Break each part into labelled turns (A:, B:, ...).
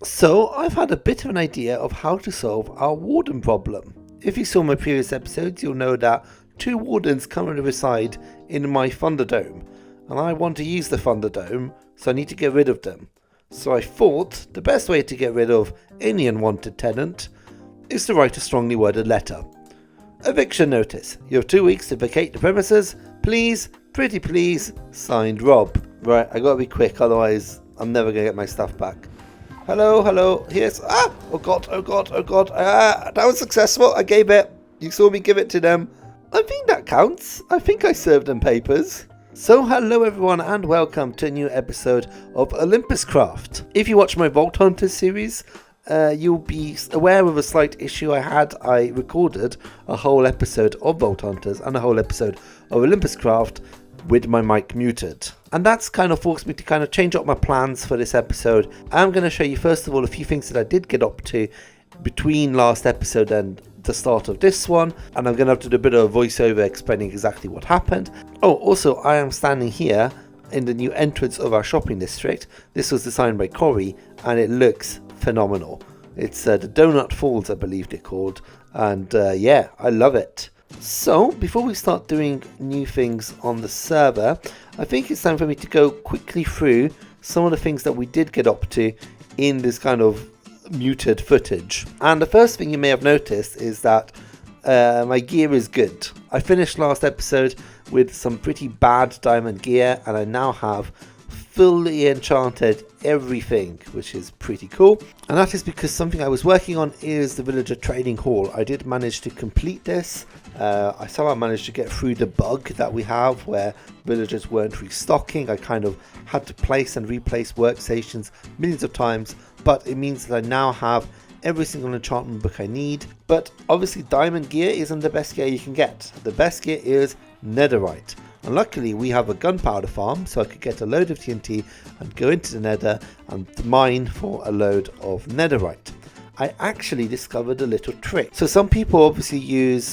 A: So, I've had a bit of an idea of how to solve our warden problem. If you saw my previous episodes, you'll know that 2 wardens currently reside in my Thunderdome, and I want to use the Thunderdome, so I need to get rid of them. So I thought the best way to get rid of any unwanted tenant is to write a strongly worded letter. Eviction notice. You have 2 weeks to vacate the premises. Please, pretty please, signed Rob. Right, I gotta be quick, otherwise I'm never gonna get my stuff back. Hello, yes, oh god, that was successful, I gave it, you saw me give it to them. I think that counts, I think I served them papers. So hello everyone and welcome to a new episode of Olympuscraft. If you watch my Vault Hunters series, you'll be aware of a slight issue I had. I recorded a whole episode of Vault Hunters and a whole episode of Olympuscraft with my mic muted, and that's kind of forced me to kind of change up my plans for this episode. I'm going to show you first of all a few things that I did get up to between last episode and the start of this one, and I'm going to have to do a bit of a voiceover explaining exactly what happened. Oh, also I am standing here in the new entrance of our shopping district. This was designed by Corey and it looks phenomenal. It's the Donut Falls, I believe they're called, and yeah, I love it. So, before we start doing new things on the server, I think it's time for me to go quickly through some of the things that we did get up to in this kind of muted footage. And the first thing you may have noticed is that my gear is good. I finished last episode with some pretty bad diamond gear, and I now have fully enchanted everything, which is pretty cool. And that is because something I was working on is the villager trading hall. I did manage to complete this. I somehow managed to get through the bug that we have where villagers weren't restocking. I kind of had to place and replace workstations millions of times, but it means that I now have every single enchantment book I need. But obviously diamond gear isn't the best gear you can get. The best gear is netherite. And luckily we have a gunpowder farm, so I could get a load of TNT and go into the nether and mine for a load of netherite. I actually discovered a little trick. So some people obviously use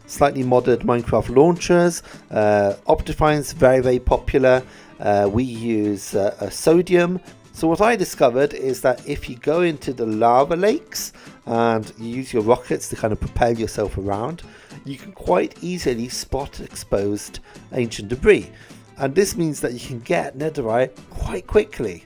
A: slightly modded Minecraft launchers. Optifine's very popular. We use sodium. So what I discovered is that if you go into the lava lakes and you use your rockets to kind of propel yourself around, you can quite easily spot exposed ancient debris. And this means that you can get netherite quite quickly.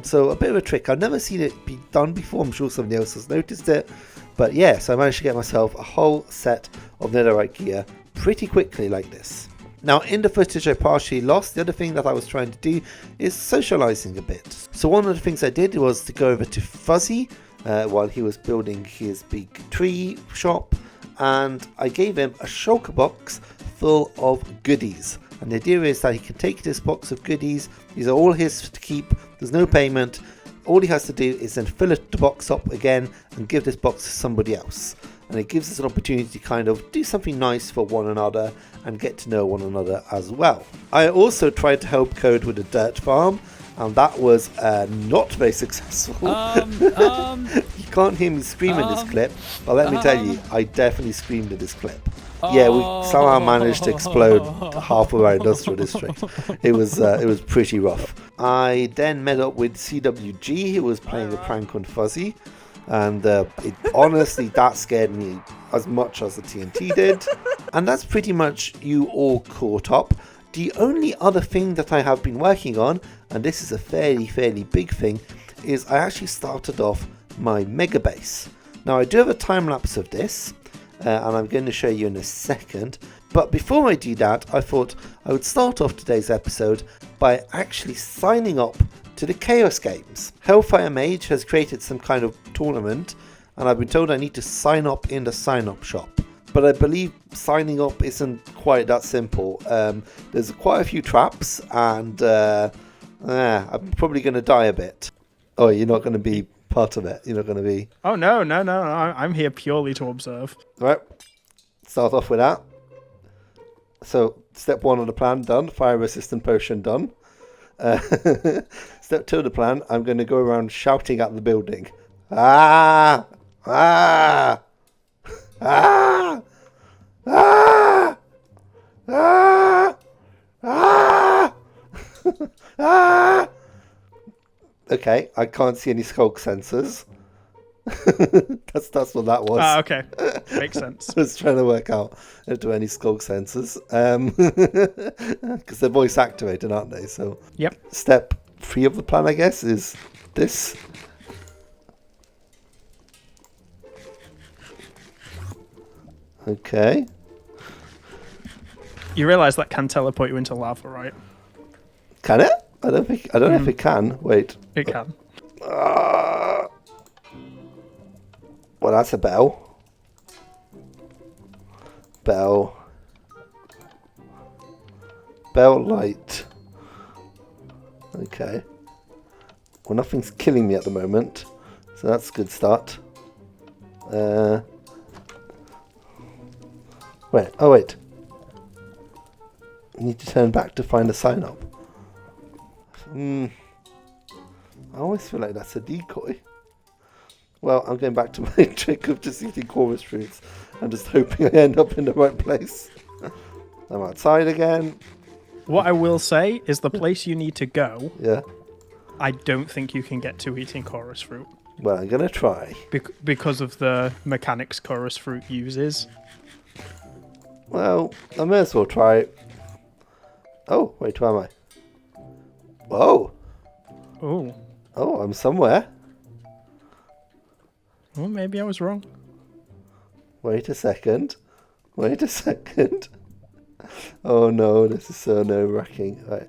A: So a bit of a trick. I've never seen it be done before. I'm sure somebody else has noticed it. But yes, I managed to get myself a whole set of netherite gear pretty quickly like this. Now in the footage I partially lost. The other thing that I was trying to do is socializing a bit. So one of the things I did was to go over to Fuzzy while he was building his big tree shop. And I gave him a shulker box full of goodies. And the idea is that he can take this box of goodies. These are all his to keep. There's no payment. All he has to do is then fill the box up again and give this box to somebody else. And it gives us an opportunity to kind of do something nice for one another and get to know one another as well. I also tried to help code with a dirt farm, and that was not very successful. You can't hear me scream in this clip, but let me tell you, I definitely screamed in this clip. Yeah, we somehow managed to explode half of our industrial district. It was pretty rough. I then met up with CWG, who was playing a prank on Fuzzy, and honestly, that scared me as much as the TNT did. And that's pretty much you all caught up. The only other thing that I have been working on, and this is a fairly big thing, is I actually started off my megabase. Now I do have a time lapse of this, and I'm going to show you in a second. But before I do that, I thought I would start off today's episode by actually signing up to the Chaos Games. Hellfire Mage has created some kind of tournament, and I've been told I need to sign up in the sign up shop. But I believe signing up isn't quite that simple. There's quite a few traps, and I'm probably going to die a bit. Oh, you're not going to be part of it. You're not going to be...
B: Oh, no. I'm here purely to observe.
A: Right. Start off with that. So, step 1 of the plan, done. Fire resistant potion, done. Step 2 of the plan, I'm going to go around shouting at the building. Ah! Ah! Ah! Ah! Ah! Ah! Ah! Okay, I can't see any skulk sensors. That's what that was.
B: Ah, okay. Makes sense.
A: I was trying to work out if there are any skulk sensors. Because they're voice activated, aren't they? So
B: Yep.
A: step 3 of the plan, I guess, is this. Okay.
B: You realise that can teleport you into lava, right?
A: Can it? I don't know if it can. Wait.
B: It can.
A: Well, that's a bell. Bell light. Okay. Well, nothing's killing me at the moment, so that's a good start. Wait. Oh, wait. I need to turn back to find a sign up. I always feel like that's a decoy. Well, I'm going back to my trick of just eating chorus fruits. I'm just hoping I end up in the right place. I'm outside again.
B: What I will say is the place you need to go,
A: Yeah.
B: I don't think you can get to eating chorus fruit.
A: Well, I'm going to try.
B: Because of the mechanics chorus fruit uses.
A: Well, I may as well try it. Oh, wait, where am I? Whoa.
B: Oh.
A: Oh, I'm somewhere.
B: Well, maybe I was wrong.
A: Wait a second. Oh no, this is so nerve-wracking. Right.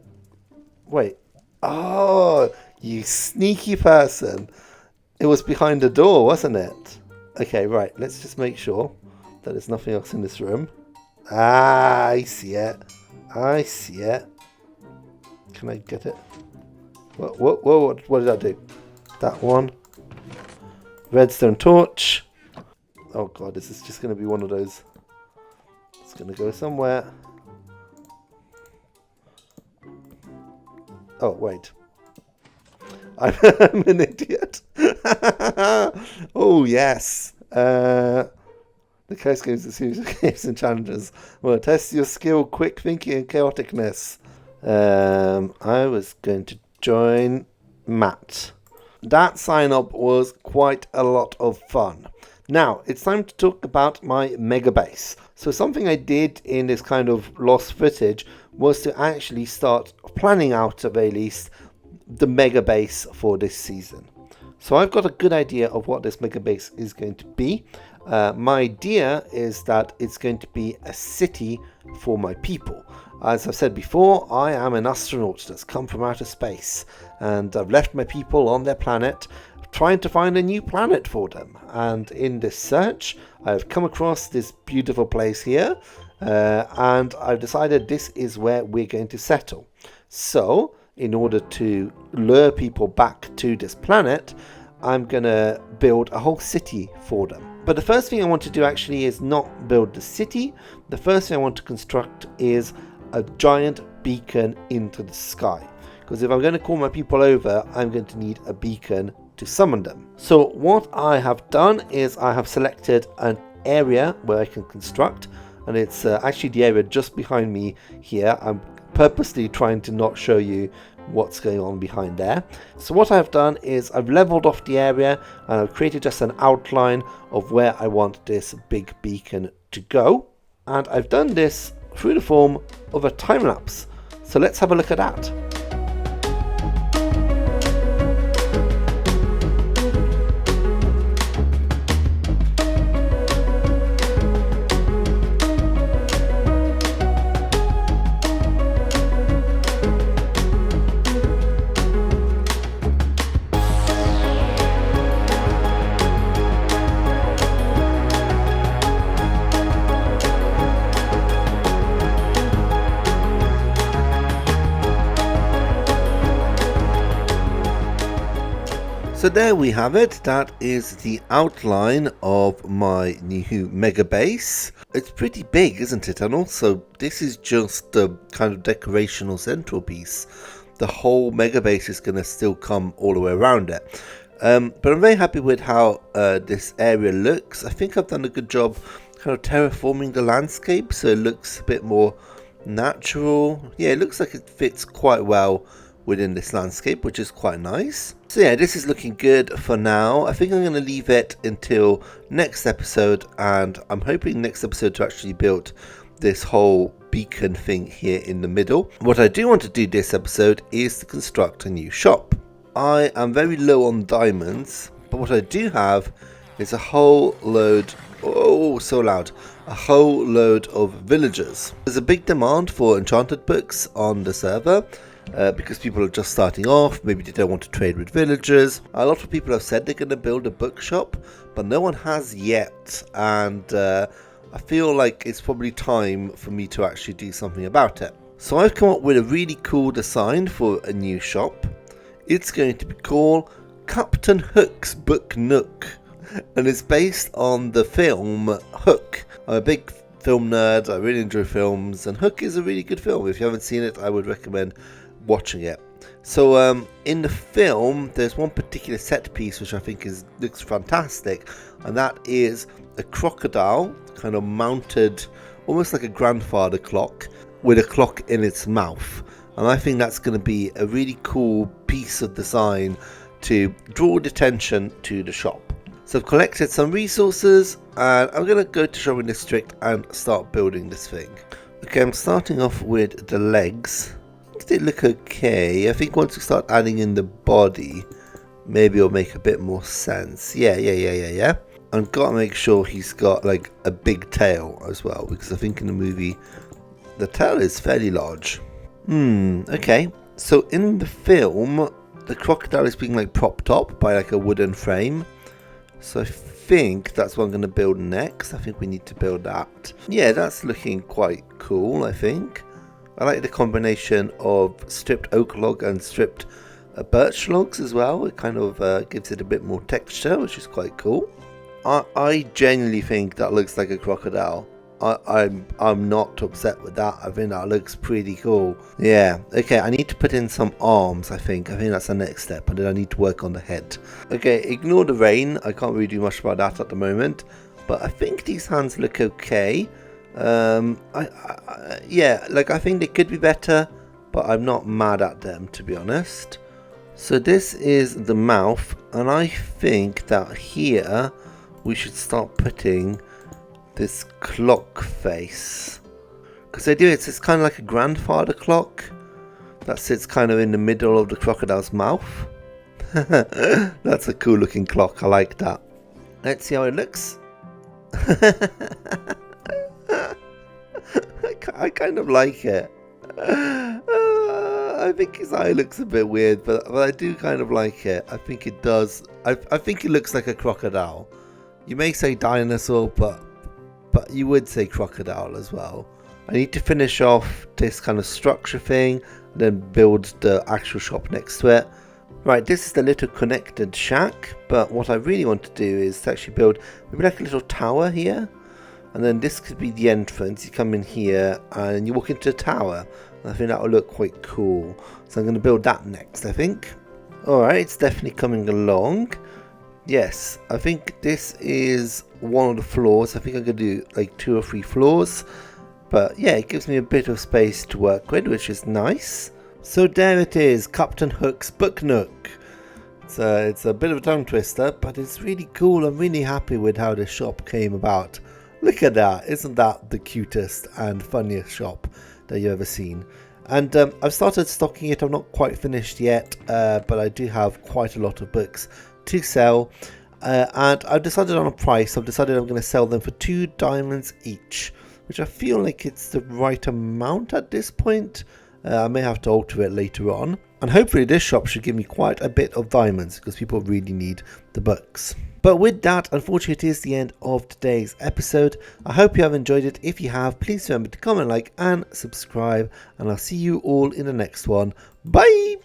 A: Wait. Oh, you sneaky person. It was behind the door, wasn't it? Okay, right. Let's just make sure that there's nothing else in this room. Ah, I see it. Can I get it? Whoa, what did I do? That one. Redstone torch. Oh god, this is just going to be one of those. It's going to go somewhere. Oh, wait. I'm an idiot. Oh, yes. The Curse Games is a series of games and challenges. Well, test your skill, quick thinking, and chaoticness. I was going to join Matt. That sign up was quite a lot of fun. Now, it's time to talk about my megabase. So something I did in this kind of lost footage was to actually start planning out, at very least, the megabase for this season. So I've got a good idea of what this megabase is going to be. My idea is that it's going to be a city for my people. As I've said before, I am an astronaut that's come from outer space, and I've left my people on their planet trying to find a new planet for them. And in this search, I've come across this beautiful place here, and I've decided this is where we're going to settle. So, in order to lure people back to this planet, I'm going to build a whole city for them. But the first thing I want to do actually is not build the city. The first thing I want to construct is a giant beacon into the sky. Because if I'm going to call my people over, I'm going to need a beacon to summon them. So what I have done is I have selected an area where I can construct, and it's actually the area just behind me here. I'm purposely trying to not show you what's going on behind there. So what I've done is I've leveled off the area and I've created just an outline of where I want this big beacon to go, and I've done this through the form of a time lapse. So let's have a look at that. So there we have it. That is the outline of my new mega base. It's pretty big, isn't it? And also, this is just the kind of decorational central piece. The whole mega base is going to still come all the way around it. But I'm very happy with how this area looks. I think I've done a good job kind of terraforming the landscape, so it looks a bit more natural. Yeah, it looks like it fits quite well within this landscape, which is quite nice. So yeah, this is looking good for now. I think I'm going to leave it until next episode, and I'm hoping next episode to actually build this whole beacon thing here in the middle. What I do want to do this episode is to construct a new shop. I am very low on diamonds, but what I do have is a whole load, oh so loud, a whole load of villagers. There's a big demand for enchanted books on the server. Because people are just starting off, maybe they don't want to trade with villagers. A lot of people have said they're going to build a bookshop, but no one has yet, and I feel like it's probably time for me to actually do something about it. So I've come up with a really cool design for a new shop. It's going to be called Captain Hook's Book Nook, and it's based on the film Hook. I'm a big film nerd, I really enjoy films, and Hook is a really good film. If you haven't seen it, I would recommend watching it. So in the film, there's one particular set piece which I think looks fantastic, and that is a crocodile kind of mounted almost like a grandfather clock with a clock in its mouth, and I think that's going to be a really cool piece of design to draw attention to the shop. So I've collected some resources, and I'm going to go to Shopping District and start building this thing. Okay, I'm starting off with the legs. They look okay. I think once we start adding in the body, maybe it'll make a bit more sense. Yeah. I've got to make sure he's got like a big tail as well, because I think in the movie the tail is fairly large. Okay. So in the film, the crocodile is being like propped up by like a wooden frame. So I think that's what I'm going to build next. I think we need to build that. Yeah, that's looking quite cool, I think. I like the combination of stripped oak log and stripped birch logs as well. It kind of gives it a bit more texture, which is quite cool. I genuinely think that looks like a crocodile. I'm not upset with that. I think that looks pretty cool. Yeah, okay, I need to put in some arms, I think that's the next step, and then I need to work on the head. Okay, ignore the rain. I can't really do much about that at the moment, but I think these hands look okay. Yeah, like I think they could be better, but I'm not mad at them, to be honest. So this is the mouth, and I think that here we should start putting this clock face, because I do, it's kind of like a grandfather clock that sits kind of in the middle of the crocodile's mouth. That's a cool looking clock. I like that. Let's see how it looks. I kind of like it. I think his eye looks a bit weird, but I do kind of like it. I think it does. I think it looks like a crocodile. You may say dinosaur, but you would say crocodile as well. I need to finish off this kind of structure thing, and then build the actual shop next to it. Right, this is the little connected shack, but what I really want to do is to actually build maybe like a little tower here. And then this could be the entrance. You come in here and you walk into the tower. And I think that will look quite cool. So I'm going to build that next, I think. Alright, it's definitely coming along. Yes, I think this is one of the floors. I think I'm going to do like 2 or 3 floors. But yeah, it gives me a bit of space to work with, which is nice. So there it is, Captain Hook's Book Nook. It's a bit of a tongue twister, but it's really cool. I'm really happy with how this shop came about. Look at that. Isn't that the cutest and funniest shop that you've ever seen? And I've started stocking it. I'm not quite finished yet, but I do have quite a lot of books to sell. And I've decided on a price. I've decided I'm going to sell them for 2 diamonds each, which I feel like it's the right amount at this point. I may have to alter it later on. And hopefully this shop should give me quite a bit of diamonds, because people really need the books. But with that, unfortunately, it is the end of today's episode. I hope you have enjoyed it. If you have, please remember to comment, like, and subscribe. And I'll see you all in the next one. Bye!